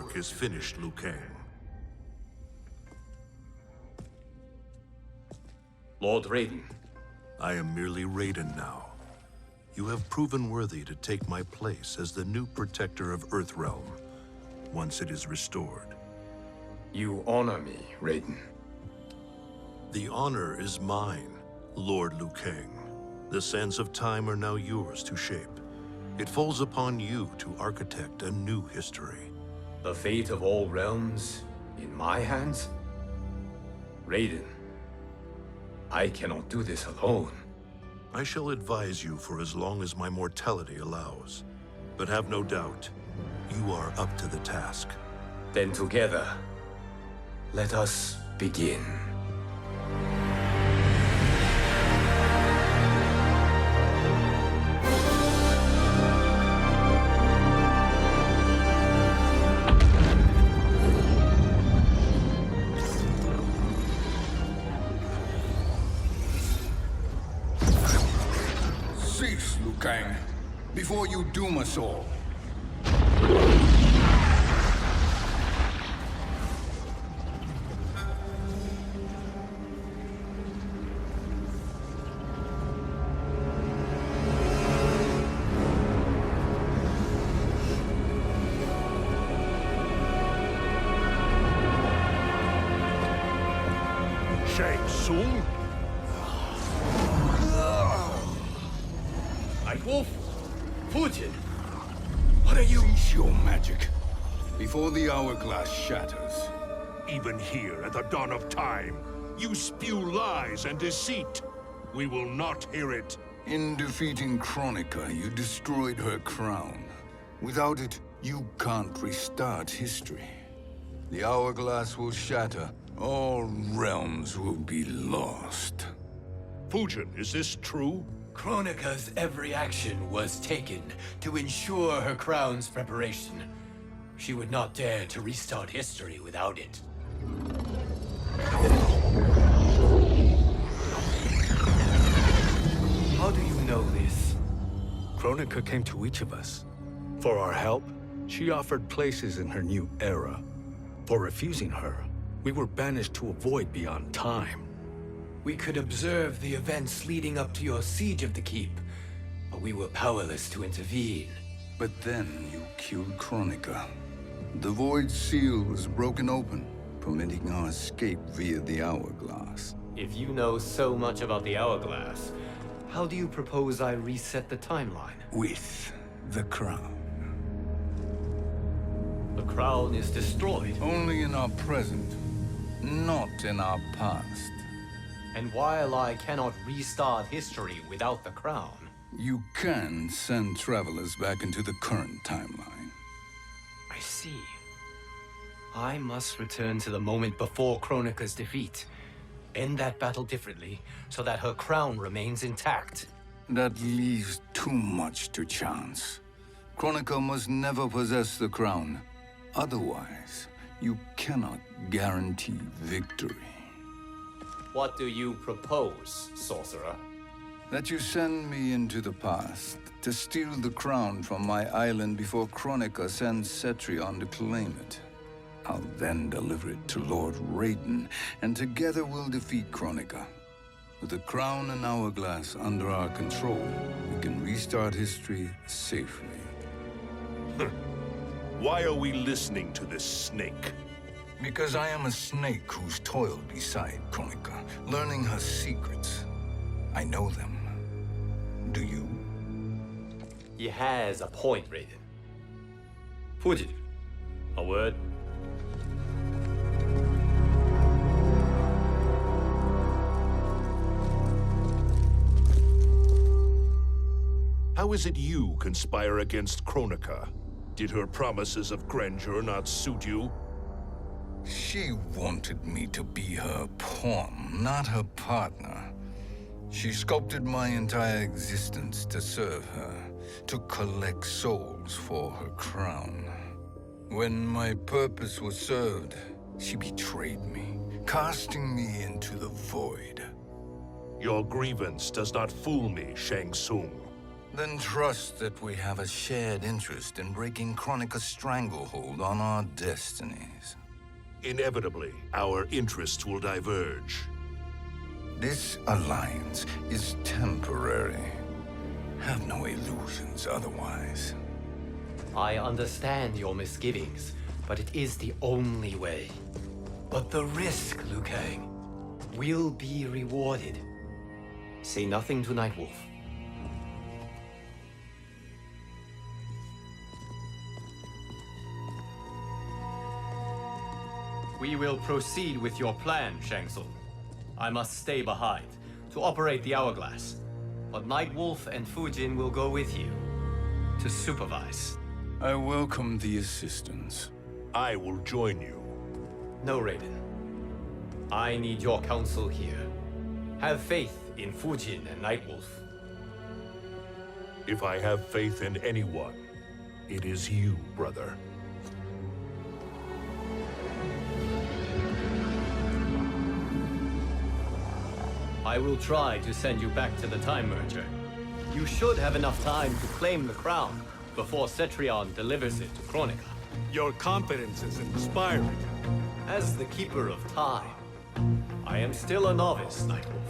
work is finished, Liu Kang. Lord Raiden. I am merely Raiden now. You have proven worthy to take my place as the new protector of Earthrealm, once it is restored. You honor me, Raiden. The honor is mine, Lord Liu Kang. The sands of time are now yours to shape. It falls upon you to architect a new history. The fate of all realms in my hands? Raiden, I cannot do this alone. I shall advise you for as long as my mortality allows. But have no doubt, you are up to the task. Then together, let us begin. Cease, Liu Kang, before you doom us all. Shang Tsung? Wolf? Fujin? What are you? Cease your magic, before the hourglass shatters. Even here at the dawn of time, you spew lies and deceit. We will not hear it. In defeating Kronika, you destroyed her crown. Without it, you can't restart history. The hourglass will shatter. All realms will be lost. Fujin, is this true? Kronika's every action was taken to ensure her crown's preparation. She would not dare to restart history without it. How do you know this? Kronika came to each of us. For our help, she offered places in her new era. For refusing her, we were banished to a void beyond time. We could observe the events leading up to your siege of the keep, but we were powerless to intervene. But then you killed Kronika. The void seal was broken open, permitting our escape via the hourglass. If you know so much about the hourglass, how do you propose I reset the timeline? With the crown. The crown is destroyed. Only in our present, not in our past. And while I cannot restart history without the crown... You can send travelers back into the current timeline. I see. I must return to the moment before Kronika's defeat. End that battle differently, so that her crown remains intact. That leaves too much to chance. Kronika must never possess the crown. Otherwise, you cannot guarantee victory. What do you propose, sorcerer? That you send me into the past to steal the crown from my island before Kronika sends Cetrion to claim it. I'll then deliver it to Lord Raiden, and together we'll defeat Kronika. With the crown and hourglass under our control, we can restart history safely. Why are we listening to this snake? Because I am a snake who's toiled beside Kronika, learning her secrets. I know them. Do you? He has a point, Raiden. Fujin, a word? How is it you conspire against Kronika? Did her promises of grandeur not suit you? She wanted me to be her pawn, not her partner. She sculpted my entire existence to serve her, to collect souls for her crown. When my purpose was served, she betrayed me, casting me into the void. Your grievance does not fool me, Shang Tsung. Then trust that we have a shared interest in breaking Kronika's stranglehold on our destinies. Inevitably, our interests will diverge. This alliance is temporary. Have no illusions otherwise. I understand your misgivings, but it is the only way. But the risk, Liu Kang, will be rewarded. Say nothing to Nightwolf. We will proceed with your plan, Shang Tsung. I must stay behind to operate the Hourglass. But Nightwolf and Fujin will go with you to supervise. I welcome the assistance. I will join you. No, Raiden. I need your counsel here. Have faith in Fujin and Nightwolf. If I have faith in anyone, it is you, brother. I will try to send you back to the Time Merger. You should have enough time to claim the crown before Cetrion delivers it to Kronika. Your confidence is inspiring. As the Keeper of Time, I am still a novice, Nightwolf.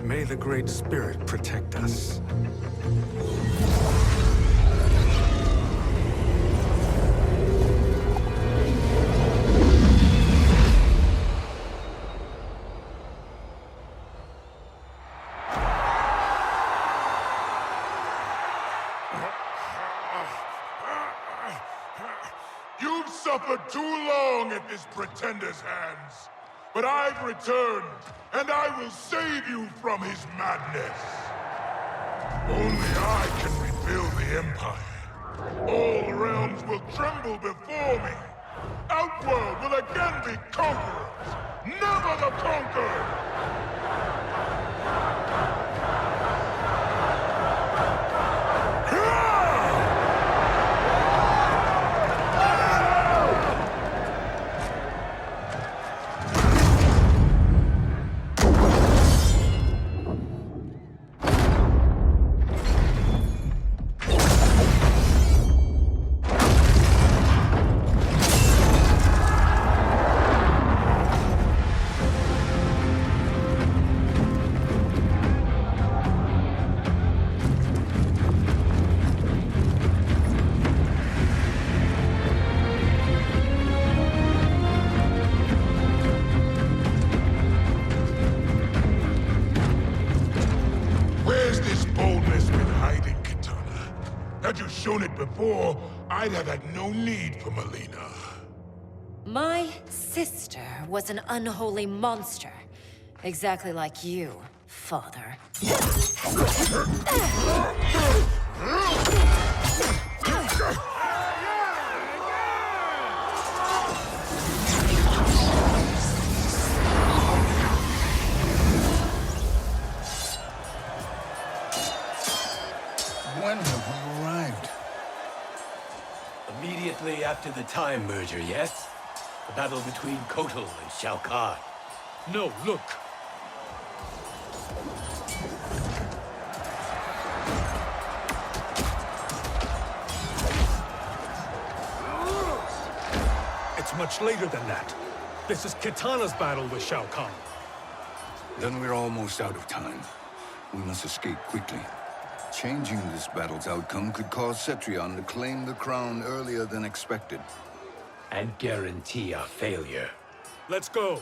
May the Great Spirit protect us. You've suffered too long at this pretender's hands. But I've returned, and I will save you from his madness. Only I can rebuild the Empire. All realms will tremble before me. Outworld will again be conquerors, never the conquered! Had you shown it before, I'd have had no need for Melina. My sister was an unholy monster. Exactly like you, father. When have we arrived? Immediately after the Time Merger, yes? The battle between Kotal and Shao Kahn. No, look! It's much later than that. This is Kitana's battle with Shao Kahn. Then we're almost out of time. We must escape quickly. Changing this battle's outcome could cause Cetrion to claim the crown earlier than expected. And guarantee our failure. Let's go!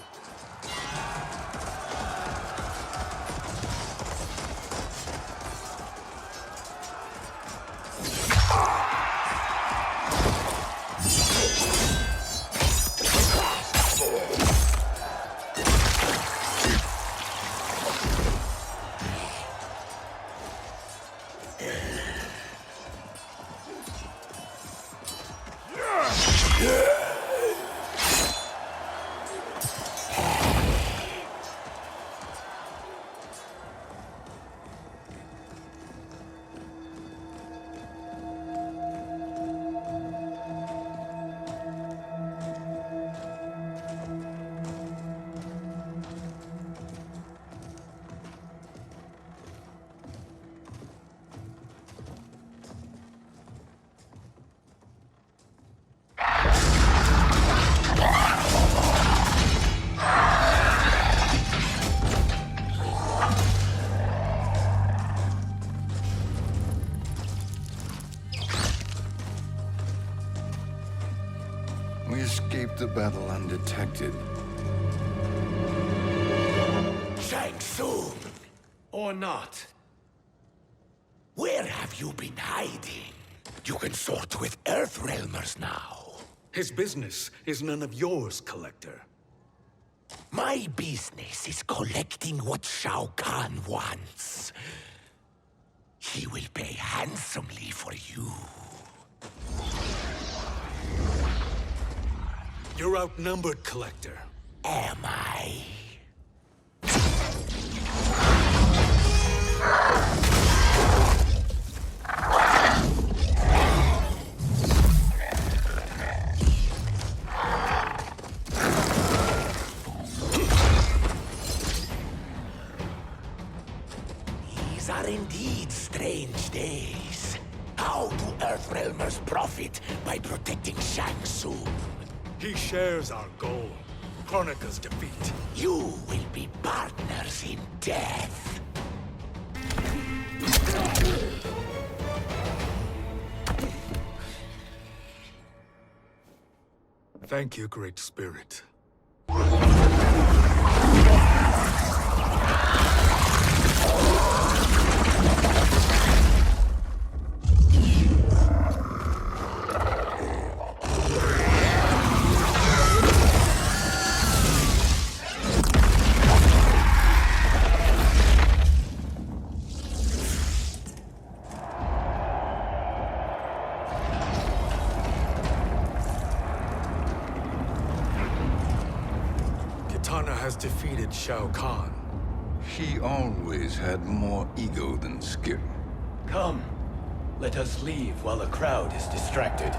the battle undetected. Shang Tsung! Or not. Where have you been hiding? You can sort with Earthrealmers now. His business is none of yours, Collector. My business is collecting what Shao Kahn wants. He will pay handsomely for you. You're outnumbered, Collector. Am I? These are indeed strange days. How do Earthrealmers profit by protecting Shang Tsung? He shares our goal. Kronika's defeat. You will be partners in death. Thank you, Great Spirit. Has defeated Shao Kahn. He always had more ego than skill. Come, let us leave while the crowd is distracted.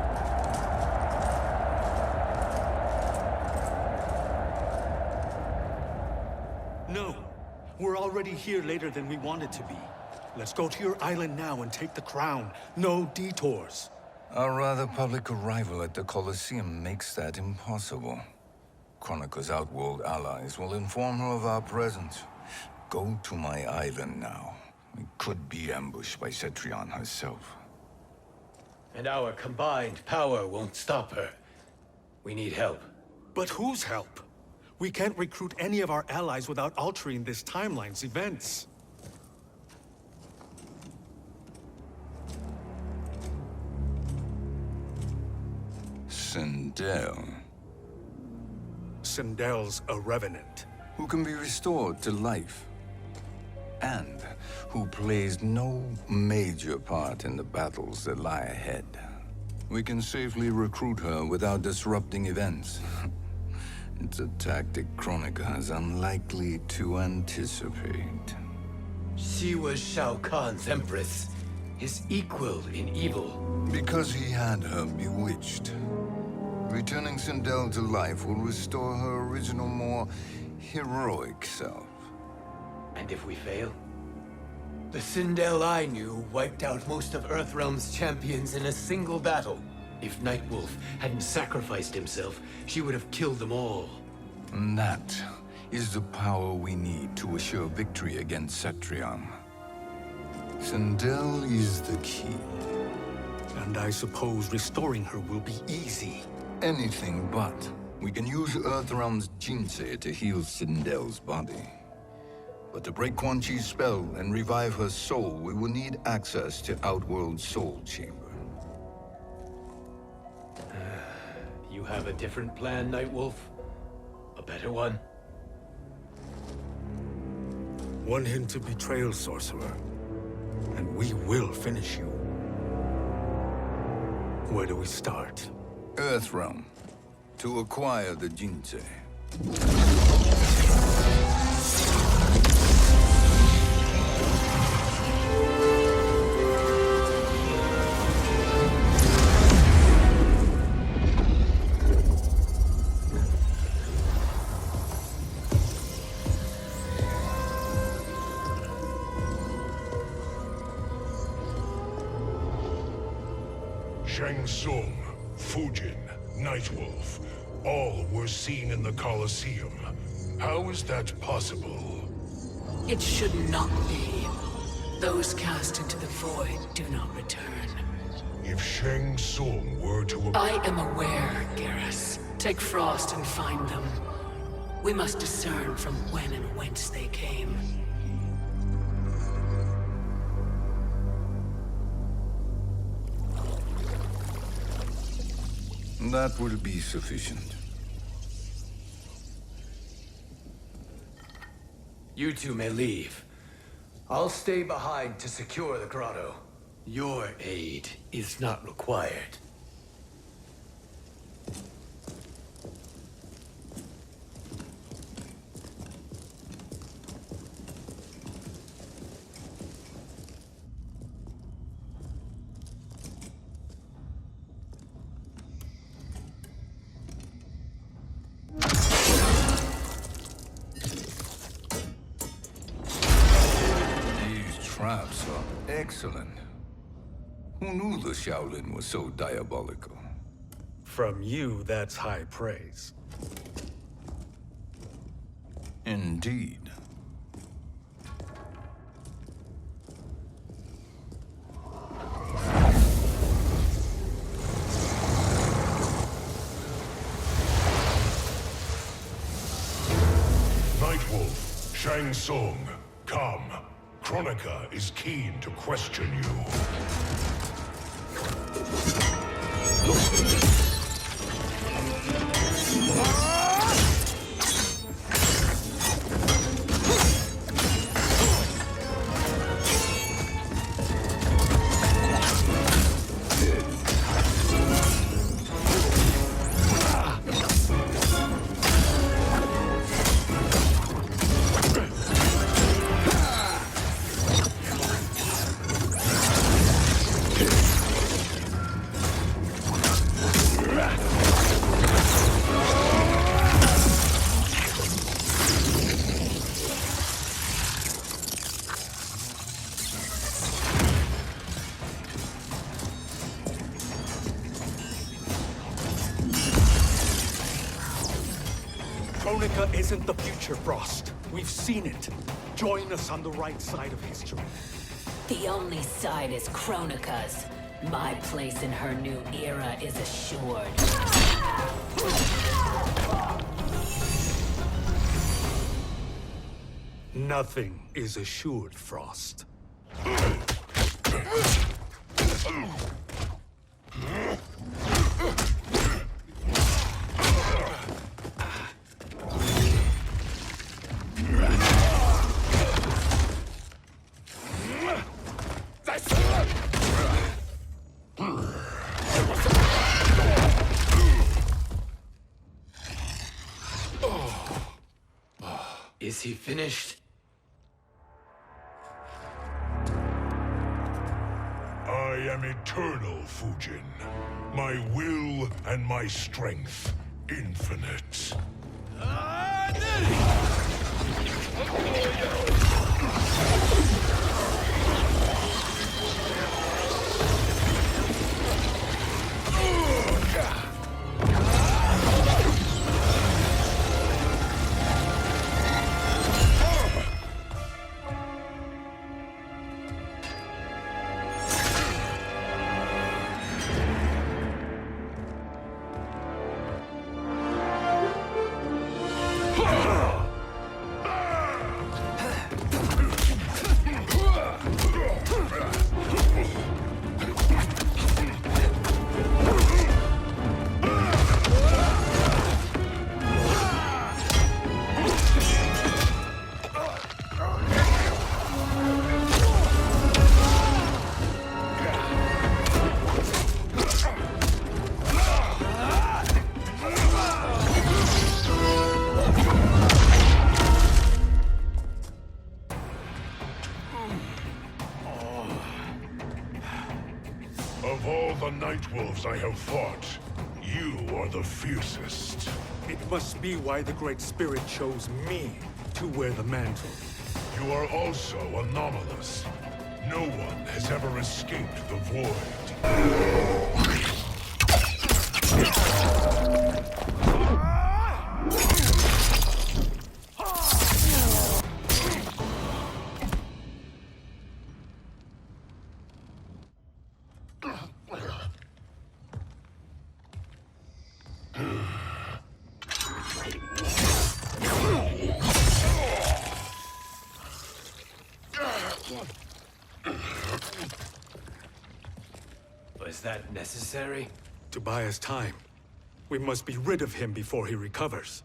No, we're already here later than we wanted to be. Let's go to your island now and take the crown. No detours. Our rather public arrival at the Colosseum makes that impossible. Kronika's outworld allies will inform her of our presence. Go to my island now. We could be ambushed by Cetrion herself. And our combined power won't stop her. We need help. But whose help? We can't recruit any of our allies without altering this timeline's events. Sindel, Sindel's a revenant. who can be restored to life, and who plays no major part in the battles that lie ahead. We can safely recruit her without disrupting events. It's a tactic Kronika is unlikely to anticipate. She was Shao Kahn's empress, his equal in evil. Because he had her bewitched. Returning Sindel to life will restore her original, more heroic self. And if we fail? The Sindel I knew wiped out most of Earthrealm's champions in a single battle. If Nightwolf hadn't sacrificed himself, she would have killed them all. And that is the power we need to assure victory against Cetrion. Sindel is the key. And I suppose restoring her will be easy. Anything but. We can use Earthrealm's Jinsei to heal Sindel's body. But to break Quan Chi's spell and revive her soul, we will need access to Outworld's Soul Chamber. You have a different plan, Nightwolf? A better one? One hint of betrayal, sorcerer, and we will finish you. Where do we start? Earthrealm. To acquire the Jinsei. Shang Tsung, Fujin, Nightwolf, all were seen in the Colosseum. How is that possible? It should not be. Those cast into the void do not return. If Shang Tsung were to... I am aware, Garrus. take Frost and find them. We must discern from when and whence they came. That will be sufficient. You two may leave. I'll stay behind to secure the grotto. Your aid is not required. Traps are excellent. Who knew the Shaolin was so diabolical? From you, that's high praise. Indeed. Nightwolf, Shang Tsung, come. Kronika is keen to question you. Kronika isn't the future, Frost. We've seen it. Join us on the right side of history. The only side is Kronika's. My place in her new era is assured. Nothing is assured, Frost. Is he finished? I am eternal, Fujin. My will and my strength, infinite. Of all the Nightwolves I have fought, you are the fiercest. It must be why the Great Spirit chose me to wear the mantle. You are also anomalous. No one has ever escaped the void. that necessary? To buy us time. We must be rid of him before he recovers.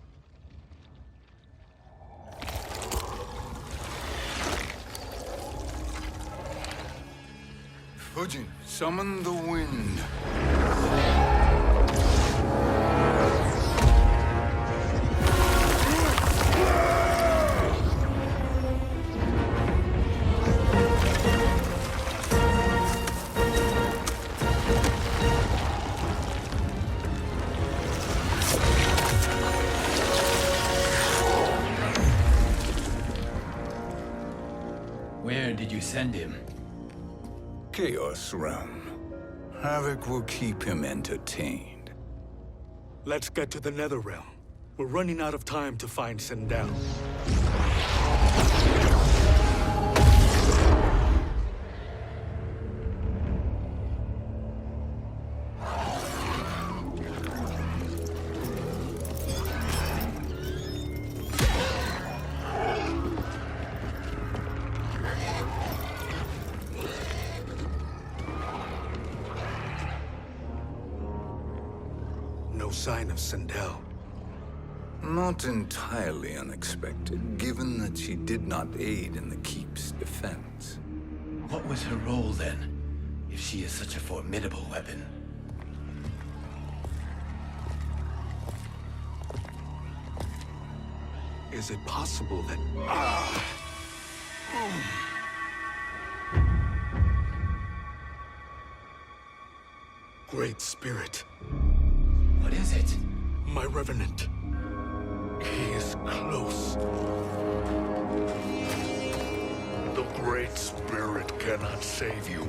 Fujin, summon the wind. Where did you send him? Chaos Realm. Havoc will keep him entertained. Let's get to the Netherrealm. We're running out of time to find Sindel. No sign of Sindel. Not entirely unexpected, given that she did not aid in the Keep's defense. What was her role then, if she is such a formidable weapon? Is it possible that... Great Spirit. What is it? My Revenant. He is close. The Great Spirit cannot save you.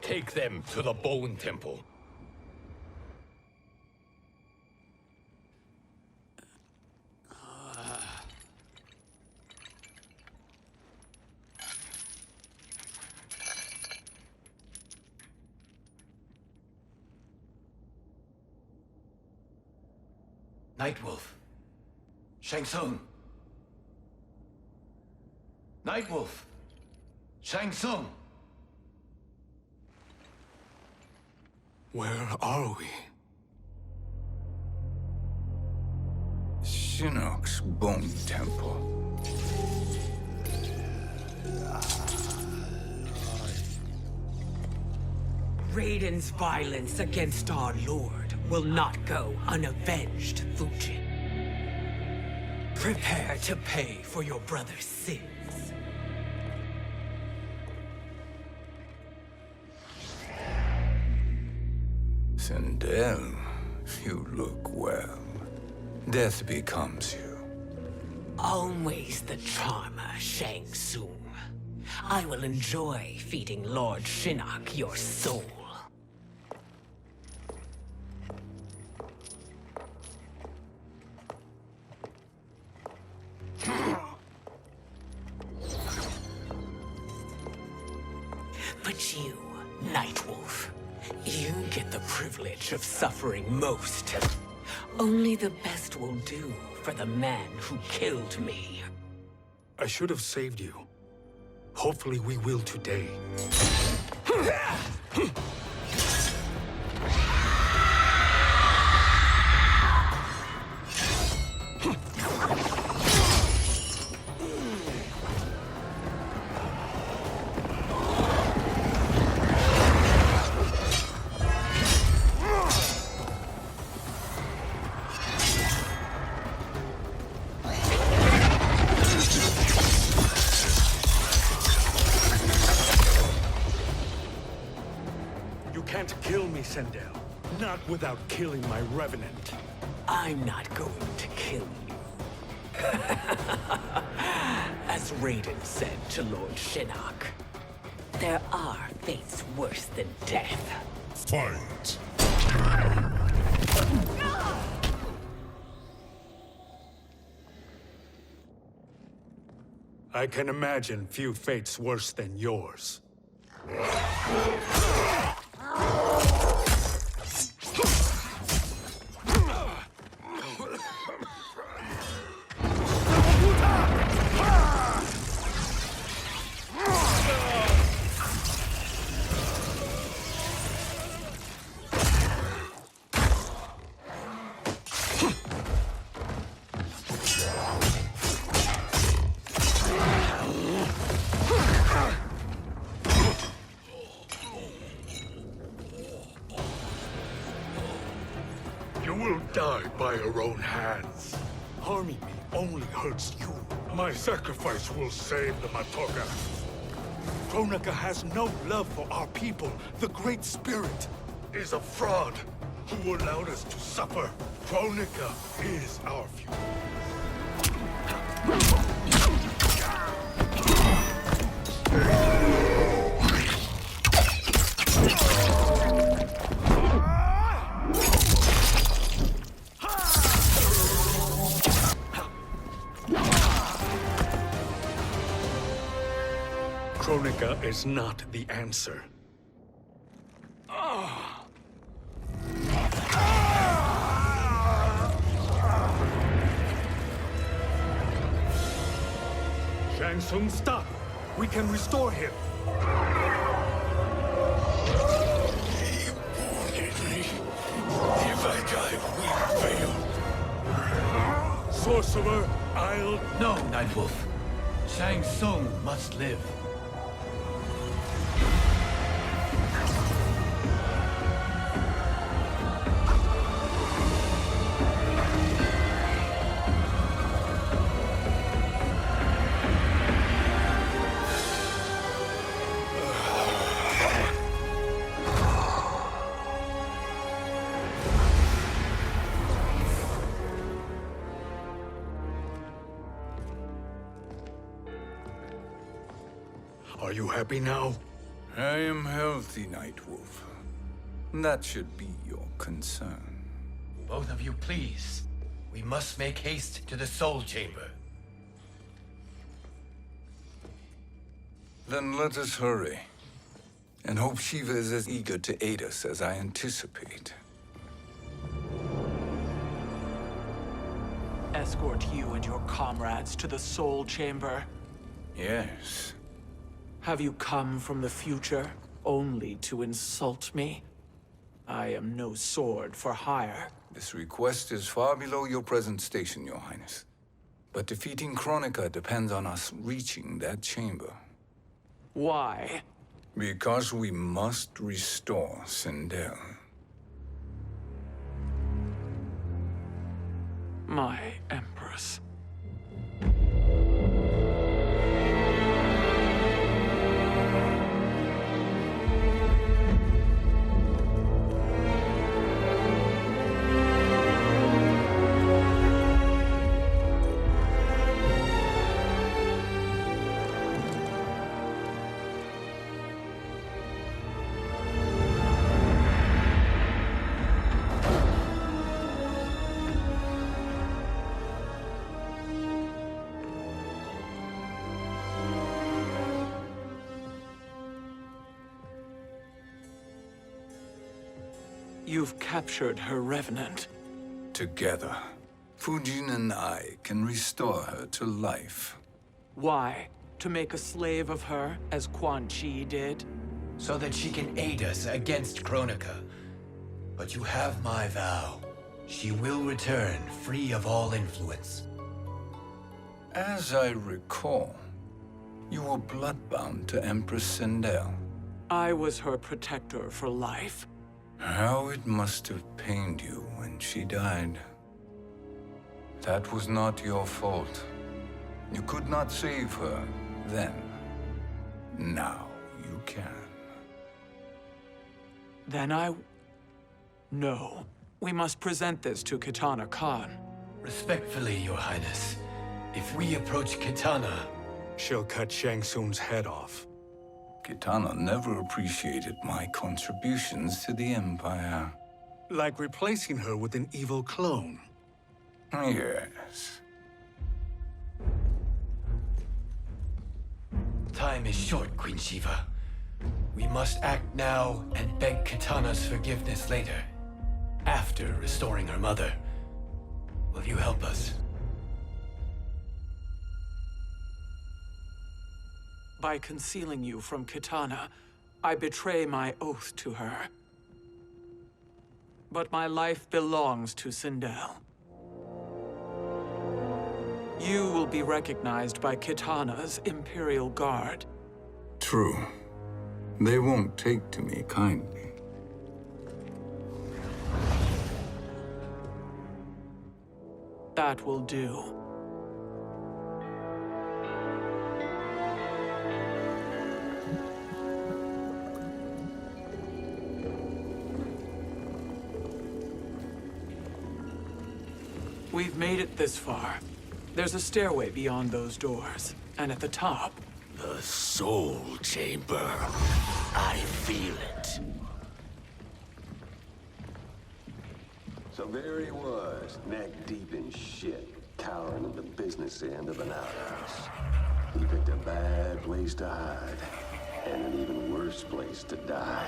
Take them to the Bone Temple. Nightwolf. Shang Tsung. Nightwolf. Shang Tsung. Where are we? Shinnok's Bone Temple. Raiden's violence against our lord will not go unavenged, Fujin. Prepare to pay for your brother's sins. Sindel, you look well. Death becomes you. Always the charmer, Shang Tsung. I will enjoy feeding Lord Shinnok your soul. But you, Nightwolf, you get the privilege of suffering most. Only the best will do for the man who killed me. I should have saved you. Hopefully we will today. You can't kill me, Sindel. Not without killing my Revenant. I'm not going to kill you. As Raiden said to Lord Shinnok, there are fates worse than death. Fight! I can imagine few fates worse than yours. You will die by your own hands. Harming me only hurts you. My sacrifice will save the Matoga. Kronika has no love for our people. The Great Spirit is a fraud who allowed us to suffer. Kronika is our future. Kronika is not the answer. Shang Tsung, stop! We can restore him. If I die, we fail. Sorcerer, I'll... No, Nightwolf. Shang Tsung must live. Are you happy now? I am healthy, Nightwolf. That should be your concern. Both of you, please. We must make haste to the Soul Chamber. Then let us hurry. And hope Shiva is as eager to aid us as I anticipate. Escort you and your comrades to the Soul Chamber. Yes. Have you come from the future only to insult me? I am no sword for hire. This request is far below your present station, Your Highness. But defeating Kronika depends on us reaching that chamber. Why? Because we must restore Sindel. My Empress. You've captured her revenant. Together, Fujin and I can restore her to life. Why? To make a slave of her, as Quan Chi did? So that she can aid us against Kronika. But you have my vow. She will return free of all influence. As I recall, you were bloodbound to Empress Sindel. I was her protector for life. How it must have pained you when she died. That was not your fault. You could not save her then. Now you can. Then No. We must present this to Kitana Khan. Respectfully, Your Highness, if we approach Kitana... She'll cut Shang Tsung's head off. Kitana never appreciated my contributions to the Empire. Like replacing her with an evil clone. Yes. time is short, Queen Shiva. We must act now and beg Kitana's forgiveness later, after restoring her mother. Will you help us? By concealing you from Kitana, I betray my oath to her. But my life belongs to Sindel. You will be recognized by Kitana's Imperial Guard. True. They won't take to me kindly. That will do. We've made it this far. There's a stairway beyond those doors, and at the top... The Soul Chamber. I feel it. So there he was, neck deep in shit, cowering in the business end of an outhouse. He picked a bad place to hide, and an even worse place to die.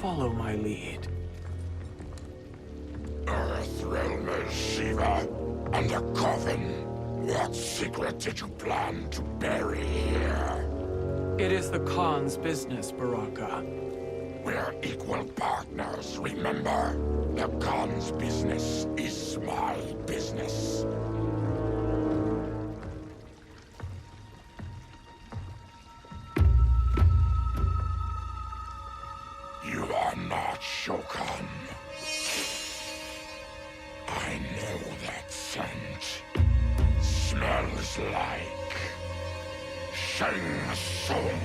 Follow my lead. Earthrealm is Shiva, and a coffin. What secret did you plan to bury here? It is the Khan's business, Baraka. We're equal partners, remember? The Khan's business is my business. You are not Shokan. I know that scent. Smells like Shang Tsung.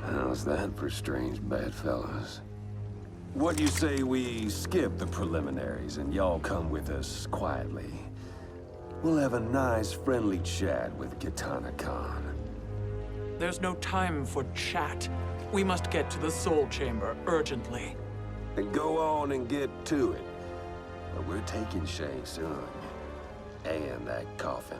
How's that for strange bedfellows? What do you say we skip the preliminaries and y'all come with us quietly? We'll have a nice, friendly chat with Kitana Khan. There's no time for chat. We must get to the Soul Chamber urgently. Then go on and get to it. But we're taking Shang Tsung. And that coffin.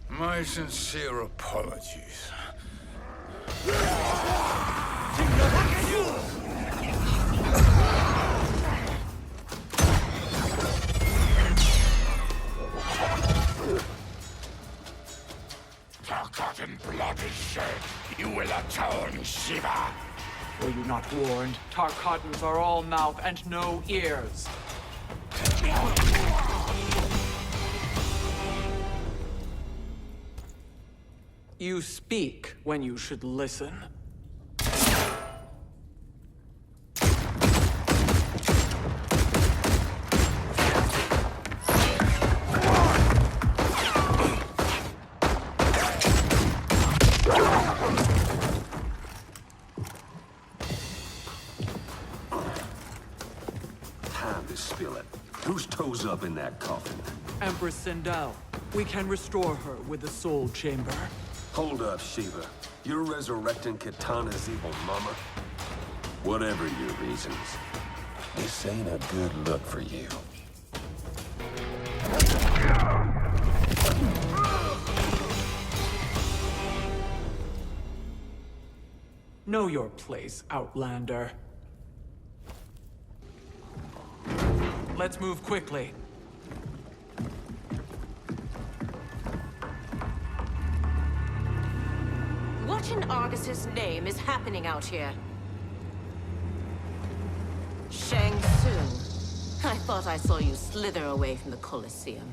My sincere apologies. Forgotten blood is shed. You will atone, Shiva. Were you not warned? Tarkatans are all mouth and no ears. You speak when you should listen. Time to spill it. Whose toes up in that coffin? Empress Sindel. We can restore her with the Soul Chamber. Hold up, Shiva. You're resurrecting Kitana's evil mama? Whatever your reasons, this ain't a good look for you. Know your place, Outlander. Let's move quickly. What in Argus's name is happening out here? Shang Tsung. I thought I saw you slither away from the Colosseum.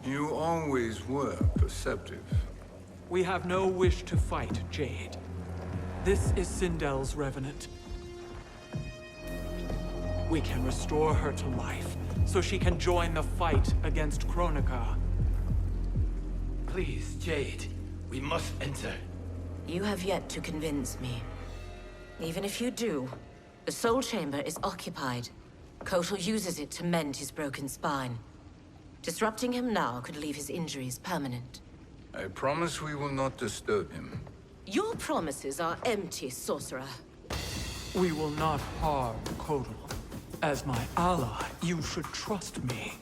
You always were perceptive. We have no wish to fight, Jade. This is Sindel's Revenant. We can restore her to life, so she can join the fight against Kronika. Please, Jade, we must enter. You have yet to convince me. Even if you do, the Soul Chamber is occupied. Kotal uses it to mend his broken spine. Disrupting him now could leave his injuries permanent. I promise we will not disturb him. Your promises are empty, sorcerer. We will not harm Kotal. As my ally, you should trust me.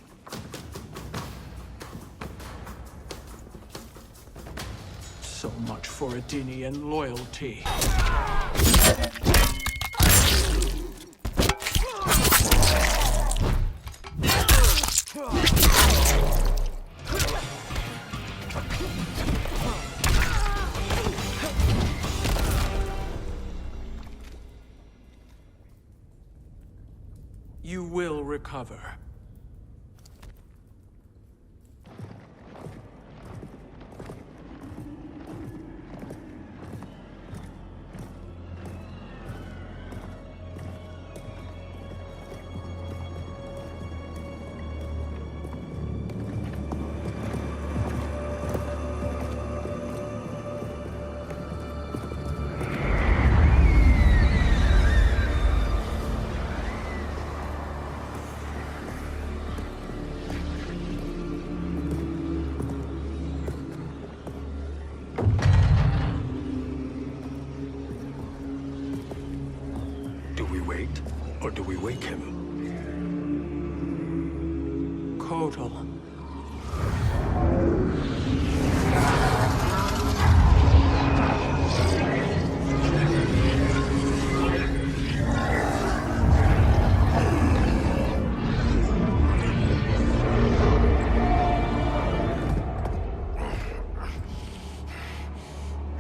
So much for Adenian loyalty. You will recover. Do we wait, or do we wake him? Kotal.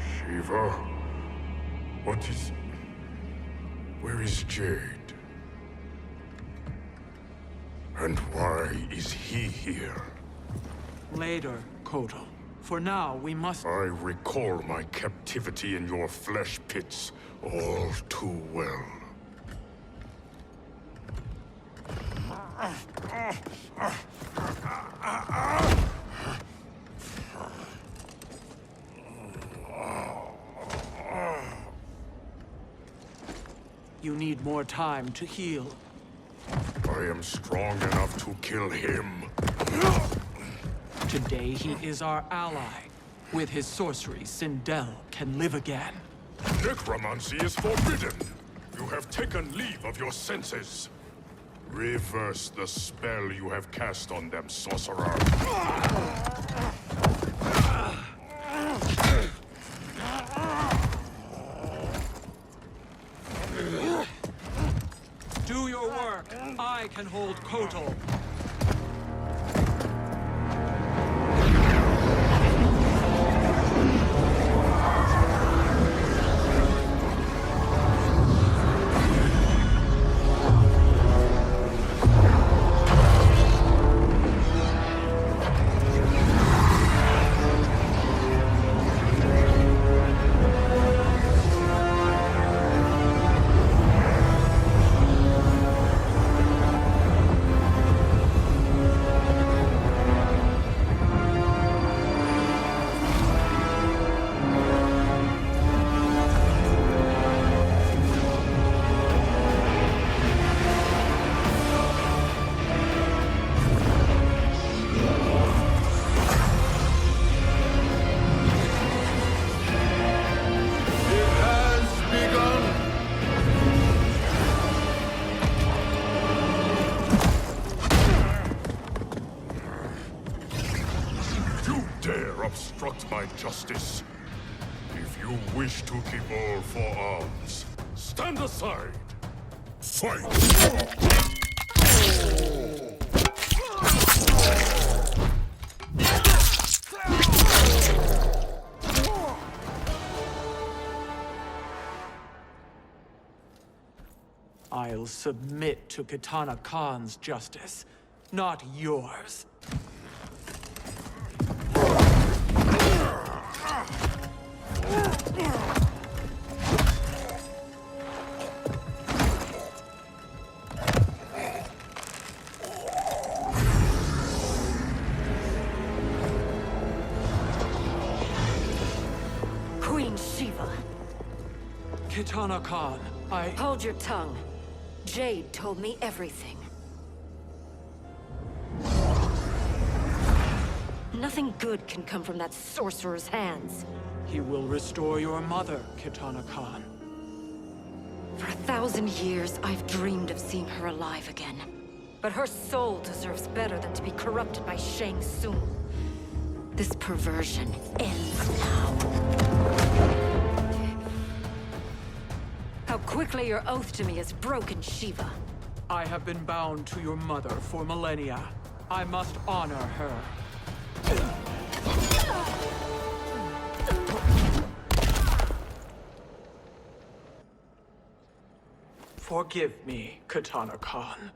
Shiva? What is... Where is Jade? And why is he here? Later, Kotal. For now, we must... I recall my captivity in your flesh pits all too well. You need more time to heal. I am strong enough to kill him. Today, he is our ally. With his sorcery, Sindel can live again. Necromancy is forbidden. You have taken leave of your senses. Reverse the spell you have cast on them, sorcerer. Do your work. I can hold Kotal. Obstruct my justice. If you wish to keep all four arms, stand aside. Fight! I will submit to Kitana Khan's justice, not yours. Queen Shiva. Kitana Khan, Hold your tongue. Jade told me everything. Nothing good can come from that sorcerer's hands. He will restore your mother, Kitana Khan. For 1,000 years, I've dreamed of seeing her alive again. But her soul deserves better than to be corrupted by Shang Tsung. This perversion ends now. How quickly your oath to me is broken, Shiva. I have been bound to your mother for millennia. I must honor her. Forgive me, Kitana Khan.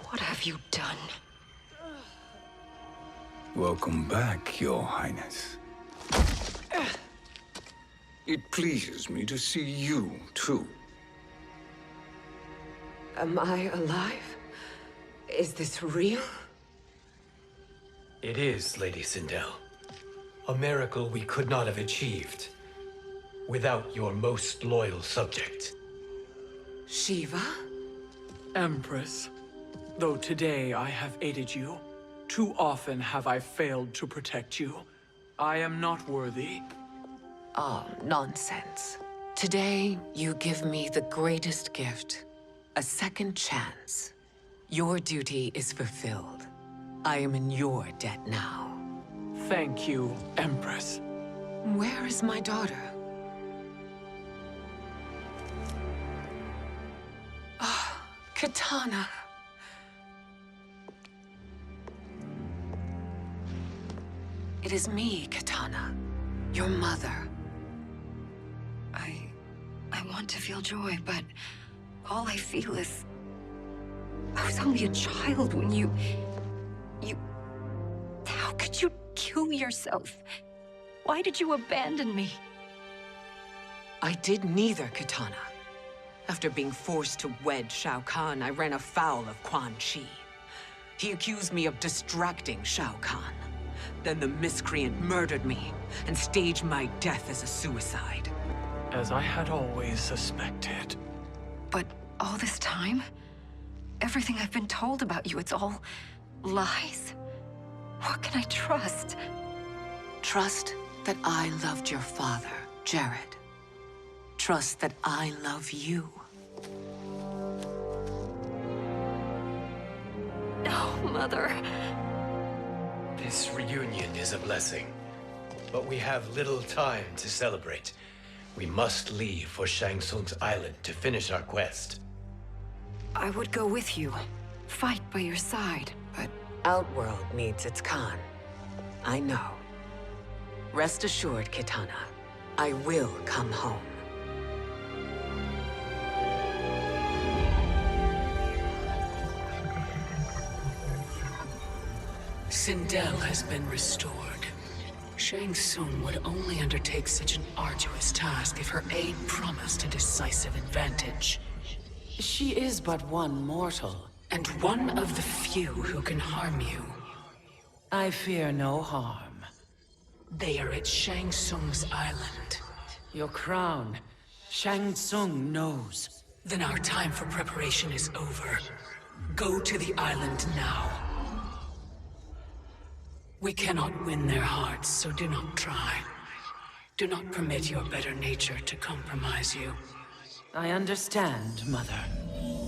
What have you done? Welcome back, Your Highness. It pleases me to see you, too. Am I alive? Is this real? It is, Lady Sindel. A miracle we could not have achieved without your most loyal subject. Shiva? Empress, though today I have aided you, too often have I failed to protect you. I am not worthy. Oh, nonsense. Today, you give me the greatest gift. A second chance. Your duty is fulfilled. I am in your debt now. Thank you, Empress. Where is my daughter? Ah, Kitana. It is me, Kitana. Your mother. I want to feel joy, but all I feel is... I was only a child when you... How could you kill yourself? Why did you abandon me? I did neither, Kitana. After being forced to wed Shao Kahn, I ran afoul of Quan Chi. He accused me of distracting Shao Kahn. Then the miscreant murdered me and staged my death as a suicide. As I had always suspected. But all this time? Everything I've been told about you, it's all lies? What can I trust? Trust that I loved your father, Jared. Trust that I love you. No, Mother. This reunion is a blessing, but we have little time to celebrate. We must leave for Shang Tsung's island to finish our quest. I would go with you, fight by your side, but... Outworld needs its Khan. I know. Rest assured, Kitana. I will come home. Sindel has been restored. Shang Tsung would only undertake such an arduous task if her aid promised a decisive advantage. She is but one mortal, And one of the few who can harm you. I fear no harm. They are at Shang Tsung's island. Your crown. Shang Tsung knows. Then our time for preparation is over. Go to the island now. We cannot win their hearts, so do not try. Do not permit your better nature to compromise you. I understand, Mother.